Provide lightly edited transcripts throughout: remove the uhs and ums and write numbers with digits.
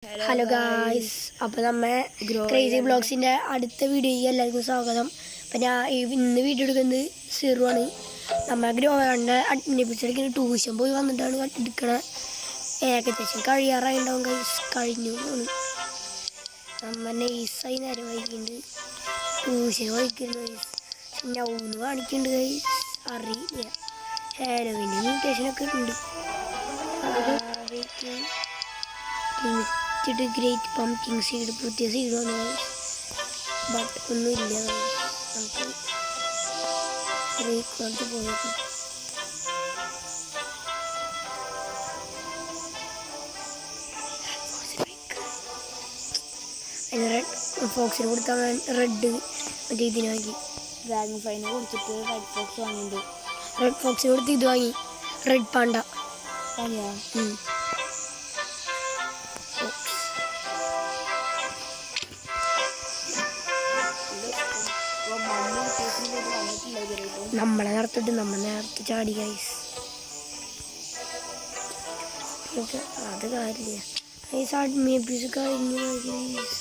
Hello guys, അപ്പോൾ നമ്മൾ crazy ബ്ലോഗ്സിൻ്റെ അടുത്ത വീഡിയോയ്ക്ക് എല്ലാവർക്കും സ്വാഗതം. അപ്പം ഞാൻ ഇന്ന് വീഡിയോ എടുക്കുന്നത് സിറുവാണ്. നമ്മൾ ഗ്രോയുടെ അഡ്മിൻ എപ്പിസോഡിൽ ട്യൂഷൻ പോയി വന്നിട്ടാണ് എടുക്കണത്. ഏകദേശം കഴിയാറായിണ്ടാവും ഗൈസ്, കഴിഞ്ഞു പോണ്. നമ്മൾ നൈസായി നേരം വൈകിണ്ട് ട്യൂഷൻ വഹിക്കുന്നു ഗൈസ്. പിന്നെ ഒന്ന് കാണിക്കുന്നുണ്ട് ഗൈസ്, അറിയില്ല. ഹേലോവിൻ്റെ മ്യൂട്ടേഷനൊക്കെ ഉണ്ട്. ഗ്രേറ്റ് പംകിങ് സീഡ് പുതിയ സീഡ് വന്നു, ബട്ട് ഒന്നുമില്ല. നമുക്ക് റീക്കോർഡ് പോയേക്കും. അതിന് റെഡ് ഫോക്സിന് കൊടുത്താൽ റെഡ് മറ്റേ ഇതിനാക്കി ഡ്രാഗൺ ഫ്ലൈനെ കൊടുത്തിട്ട് റെഡ് ഫോക്സ് വാങ്ങിയിട്ടുണ്ട്. റെഡ് ഫോക്സിന് കൊടുത്ത് ഇത് വാങ്ങി, റെഡ് പാണ്ട. നമ്മളെ നേരത്തിട്ട് നമ്മൾ നേരത്തെ ചാടി ഗൈസ്. അത് കാര്യമില്ല ഗൈസ്, അഡ്മിൻ എപ്പിസോഡ് കഴിഞ്ഞു ഗൈസ്.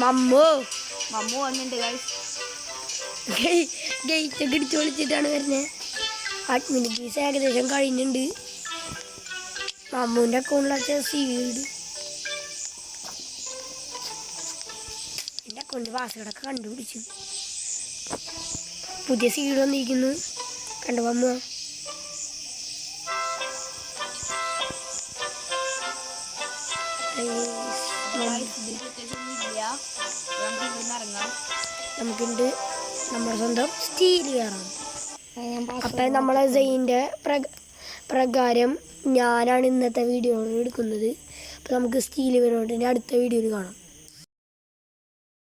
മമ്മു വന്നിട്ടുണ്ട് ഗൈസ്. ഗേറ്റ് ഒക്കെ ഇടിച്ചു വിളിച്ചിട്ടാണ് വരുന്നത്. അഡ്മിൻ എപ്പിസോഡ് ഏകദേശം കഴിഞ്ഞിട്ടുണ്ട്. മമ്മൂൻ്റെ അക്കൗണ്ടിലൊക്കെ സീഡ് എൻ്റെ അക്കൗണ്ട് പാസ്വേഡൊക്കെ കണ്ടുപിടിച്ചു. പുതിയ സീഡ് വന്നിരിക്കുന്നു, കണ്ടു മമ്മു. നമുക്കുണ്ട് നമ്മുടെ സ്വന്തം സ്റ്റീൽ കയറാം. അപ്പം നമ്മളെ സെയിൻ്റെ പ്രകാരം ഞാനാണ് ഇന്നത്തെ വീഡിയോ എടുക്കുന്നത്. അപ്പം നമുക്ക് സ്റ്റീൽ വരുന്നുണ്ട്. അടുത്ത വീഡിയോയിൽ കാണാം.